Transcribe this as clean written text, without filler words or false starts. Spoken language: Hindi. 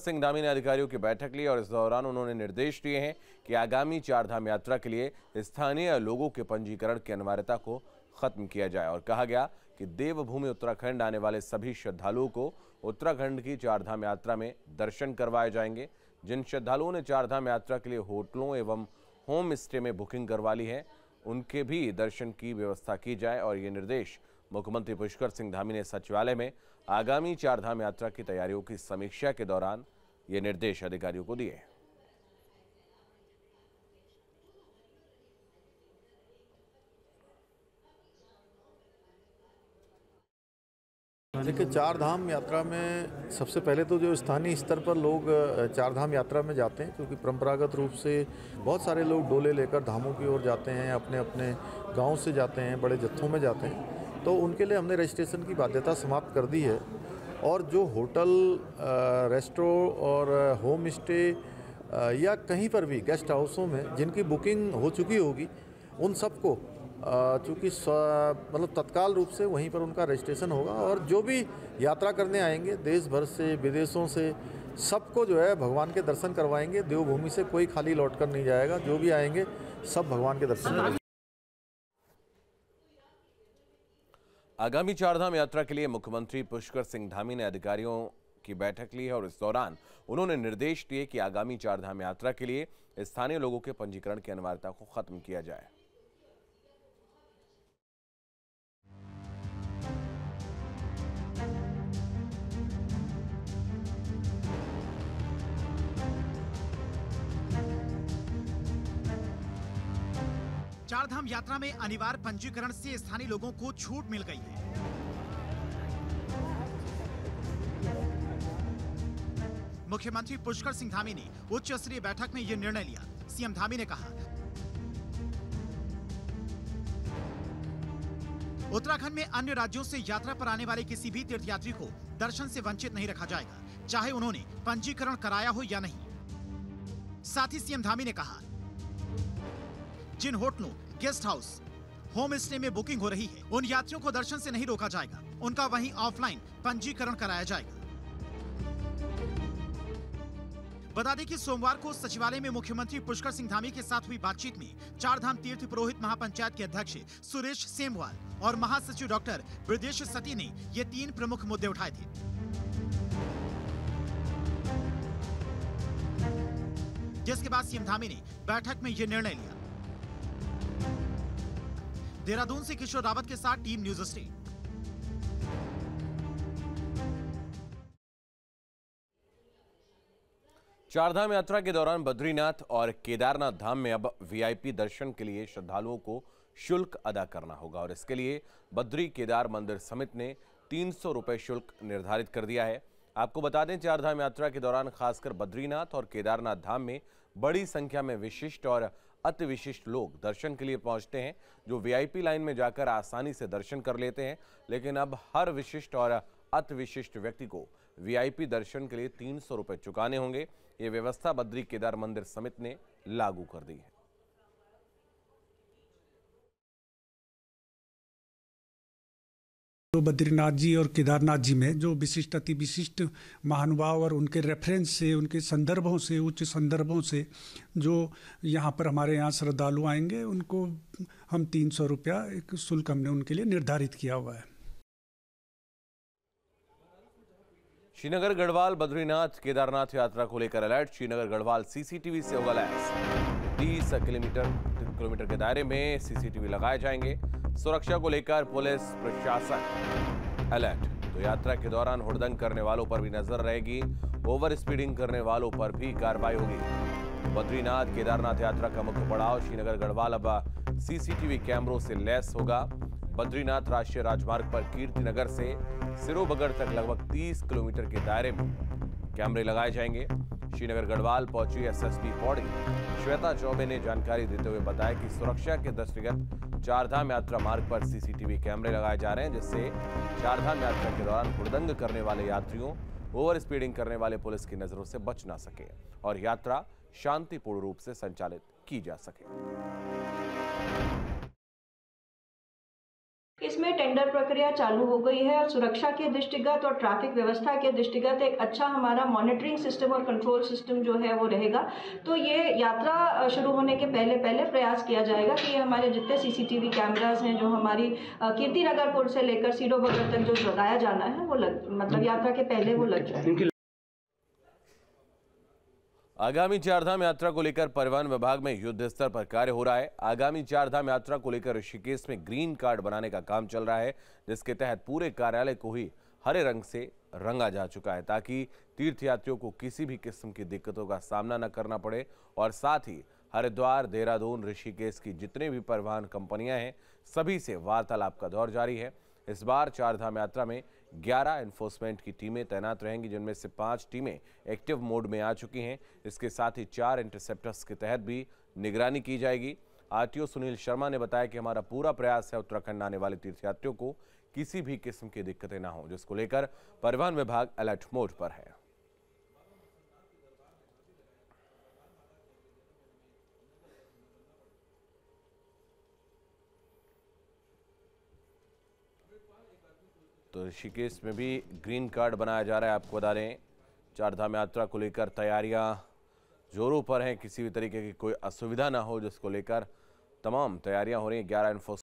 सिंह धामी ने अधिकारियों की बैठक ली और इस दौरान उन्होंने निर्देश दिए हैं कि आगामी चारधाम यात्रा के लिए स्थानीय लोगों के पंजीकरण की अनिवार्यता को खत्म किया जाए और कहा गया कि देवभूमि उत्तराखंड आने वाले सभी श्रद्धालुओं को उत्तराखंड की चारधाम यात्रा में दर्शन करवाए जाएंगे। जिन श्रद्धालुओं ने चारधाम यात्रा के लिए होटलों एवं होम स्टे में बुकिंग करवा ली है, उनके भी दर्शन की व्यवस्था की जाए और ये निर्देश मुख्यमंत्री पुष्कर सिंह धामी ने सचिवालय में आगामी चारधाम यात्रा की तैयारियों की समीक्षा के दौरान ये निर्देश अधिकारियों को दिए। देखिए, चारधाम यात्रा में सबसे पहले तो जो स्थानीय स्तर पर लोग चारधाम यात्रा में जाते हैं, क्योंकि परंपरागत रूप से बहुत सारे लोग डोले लेकर धामों की ओर जाते हैं, अपने अपने गांव से जाते हैं, बड़े जत्थों में जाते हैं, तो उनके लिए हमने रजिस्ट्रेशन की बाध्यता समाप्त कर दी है। और जो होटल, रेस्टोरेंट और होम स्टे या कहीं पर भी गेस्ट हाउसों में जिनकी बुकिंग हो चुकी होगी, उन सबको चूँकि मतलब तत्काल रूप से वहीं पर उनका रजिस्ट्रेशन होगा। और जो भी यात्रा करने आएंगे देश भर से, विदेशों से, सबको जो है भगवान के दर्शन करवाएंगे। देवभूमि से कोई खाली लौट कर नहीं जाएगा, जो भी आएंगे सब भगवान के दर्शन करेंगे। आगामी चारधाम यात्रा के लिए मुख्यमंत्री पुष्कर सिंह धामी ने अधिकारियों की बैठक ली है और इस दौरान उन्होंने निर्देश दिए कि आगामी चारधाम यात्रा के लिए स्थानीय लोगों के पंजीकरण की अनिवार्यता को खत्म किया जाए। चारधाम यात्रा में अनिवार्य पंजीकरण से स्थानीय लोगों को छूट मिल गई है। मुख्यमंत्री पुष्कर सिंह धामी ने उच्च स्तरीय बैठक में यह निर्णय लिया। सीएम धामी ने कहा, उत्तराखंड में अन्य राज्यों से यात्रा पर आने वाले किसी भी तीर्थयात्री को दर्शन से वंचित नहीं रखा जाएगा, चाहे उन्होंने पंजीकरण कराया हो या नहीं। साथ ही सीएम धामी ने कहा, जिन होटलों, गेस्ट हाउस, होम स्टे में बुकिंग हो रही है, उन यात्रियों को दर्शन से नहीं रोका जाएगा, उनका वहीं ऑफलाइन पंजीकरण कराया जाएगा। बता दें कि सोमवार को सचिवालय में मुख्यमंत्री पुष्कर सिंह धामी के साथ हुई बातचीत में चारधाम तीर्थ पुरोहित महापंचायत के अध्यक्ष सुरेश सेमवाल और महासचिव डॉक्टर ब्रजेश सती ने ये 3 प्रमुख मुद्दे उठाए थे। जिसके बाद सीएम धामी ने बैठक में ये निर्णय लिया। देहरादून से किशोर रावत के साथ टीम न्यूज स्टेट। चारधाम यात्रा के दौरान बद्रीनाथ और केदारनाथ धाम में अब वीआईपी दर्शन के लिए श्रद्धालुओं को शुल्क अदा करना होगा और इसके लिए बद्री केदार मंदिर समिति ने 300 रुपए शुल्क निर्धारित कर दिया है। आपको बता दें, चारधाम यात्रा के दौरान खासकर बद्रीनाथ और केदारनाथ धाम में बड़ी संख्या में विशिष्ट और अति विशिष्ट लोग दर्शन के लिए पहुंचते हैं, जो वीआईपी लाइन में जाकर आसानी से दर्शन कर लेते हैं। लेकिन अब हर विशिष्ट और अति विशिष्ट व्यक्ति को वीआईपी दर्शन के लिए 300 रुपए चुकाने होंगे। ये व्यवस्था बद्री केदार मंदिर समिति ने लागू कर दी है। तो बद्रीनाथ जी और केदारनाथ जी में जो विशिष्ट, अति विशिष्ट महानुभाव और उनके रेफरेंस से, उनके संदर्भों से, उच्च संदर्भों से जो यहाँ पर हमारे यहाँ श्रद्धालु आएंगे, उनको हम 300 रुपया एक शुल्क हमने उनके लिए निर्धारित किया हुआ है। श्रीनगर गढ़वाल बद्रीनाथ केदारनाथ यात्रा को लेकर अलर्ट। श्रीनगर गढ़वाल सीसीटीवी से होगा लैस। 30 किलोमीटर के दायरे में सीसीटीवी लगाए जाएंगे। सुरक्षा को लेकर पुलिस प्रशासन अलर्ट। तो यात्रा के दौरान हुड़दंग करने वालों पर भी नजर रहेगी। ओवर स्पीडिंग करने वालों पर भी कार्रवाई होगी। बद्रीनाथ केदारनाथ यात्रा का मुख्य पड़ाव श्रीनगर गढ़वाल अब सीसीटीवी कैमरों से लैस होगा। बद्रीनाथ राष्ट्रीय राजमार्ग पर कीर्तिनगर से सिरोबगढ़ तक लगभग 30 किलोमीटर के दायरे में कैमरे लगाए जाएंगे। श्रीनगर गढ़वाल पहुंची एसएसपी पौड़ी श्वेता चौबे ने जानकारी देते हुए बताया कि सुरक्षा के दृष्टिगत चारधाम यात्रा मार्ग पर सीसीटीवी कैमरे लगाए जा रहे हैं, जिससे चारधाम यात्रा के दौरान हुड़दंग करने वाले यात्रियों, ओवर स्पीडिंग करने वाले पुलिस की नजरों से बच ना सके और यात्रा शांतिपूर्ण रूप से संचालित की जा सके। इसमें टेंडर प्रक्रिया चालू हो गई है और सुरक्षा के दृष्टिगत और ट्रैफिक व्यवस्था के दृष्टिगत एक अच्छा हमारा मॉनिटरिंग सिस्टम और कंट्रोल सिस्टम जो है वो रहेगा। तो ये यात्रा शुरू होने के पहले पहले प्रयास किया जाएगा कि हमारे जितने सीसीटीवी कैमरास हैं जो हमारी कीर्तिनगरपुर से लेकर सीडो भगत तक जो लगाया जाना है वो मतलब यात्रा के पहले वो लग जाए। आगामी चारधाम यात्रा को लेकर परिवहन विभाग में युद्ध स्तर पर कार्य हो रहा है। आगामी चारधाम यात्रा को लेकर ऋषिकेश में ग्रीन कार्ड बनाने का काम चल रहा है, जिसके तहत पूरे कार्यालय को ही हरे रंग से रंगा जा चुका है ताकि तीर्थयात्रियों को किसी भी किस्म की दिक्कतों का सामना न करना पड़े। और साथ ही हरिद्वार, देहरादून, ऋषिकेश की जितने भी परिवहन कंपनियां हैं सभी से वार्तालाप का दौर जारी है। इस बार चारधाम यात्रा में 11 एनफोर्समेंट की टीमें तैनात रहेंगी, जिनमें से 5 टीमें एक्टिव मोड में आ चुकी हैं। इसके साथ ही 4 इंटरसेप्टर्स के तहत भी निगरानी की जाएगी। आरटीओ सुनील शर्मा ने बताया कि हमारा पूरा प्रयास है उत्तराखंड आने वाले तीर्थयात्रियों को किसी भी किस्म की दिक्कतें ना हो, जिसको लेकर परिवहन विभाग अलर्ट मोड पर है। तो ऋषिकेश में भी ग्रीन कार्ड बनाया जा रहा है। आपको बता दें, चारधाम यात्रा को लेकर तैयारियां जोरों पर हैं, किसी भी तरीके की कोई असुविधा ना हो, जिसको लेकर तमाम तैयारियां हो रही हैं। 11 एनफोर्समेंट